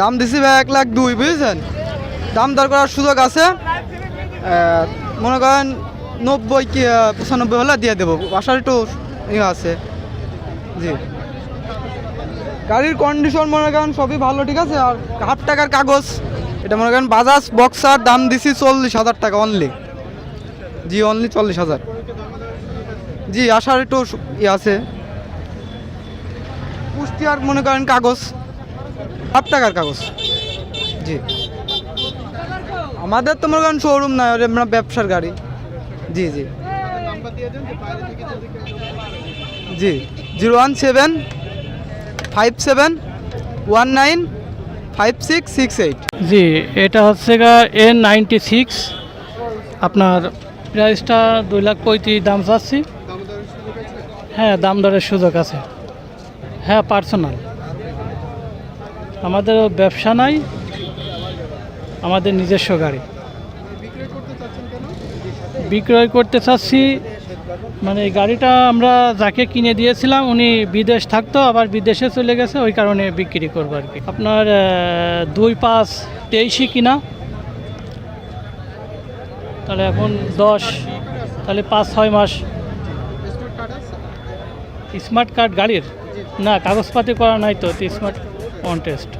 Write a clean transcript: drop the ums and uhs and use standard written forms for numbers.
দাম দিছি ভাই 1,02,000 বুঝেছেন। দাম দর করার সুযোগ আছে, মনে করেন 90 কি 95 হলে দিয়ে দেবো, বাসার একটু ইয়ে আছে। জি, গাড়ির কন্ডিশন মনে করেন সবই ভালো, ঠিক আছে। আর হাফ টাকার কাগজ, এটা মনে করেন বাজাজ বক্সার, দাম দিছি 40,000 টাকা অনলি। জি, অনলি 40,000। জি, আসার একটু ইয়ে আছে। কুষ্টিয়ার মনে করেন কাগজ, হাফ টাকার কাগজ। জি, আমাদের তো মনে করেন শোরুম নাই, আমরা ব্যবসার গাড়ি। জি জি জি 01757195668। জি, এটা হচ্ছে গা N96। আপনার প্রাইসটা 2,35,000 দাম চাচ্ছি। হ্যাঁ, দাম দরের সুযোগ আছে। হ্যাঁ, পার্সোনাল, আমাদের ব্যবসা নাই, আমাদের নিজস্ব গাড়ি। বিক্রয় করতে চাচ্ছি মানে এই গাড়িটা আমরা যাকে কিনে দিয়েছিলাম উনি বিদেশ থাকতো, আবার বিদেশে চলে গেছে, ওই কারণে বিক্রি করবো আর কি। আপনার 2/5/23 কিনা, তাহলে এখন 10, তাহলে 5-6 মাস। স্মার্ট কার্ড গাড়ির না, কাগজপাতি করা নাই তো, স্মার্ট অন টেস্ট।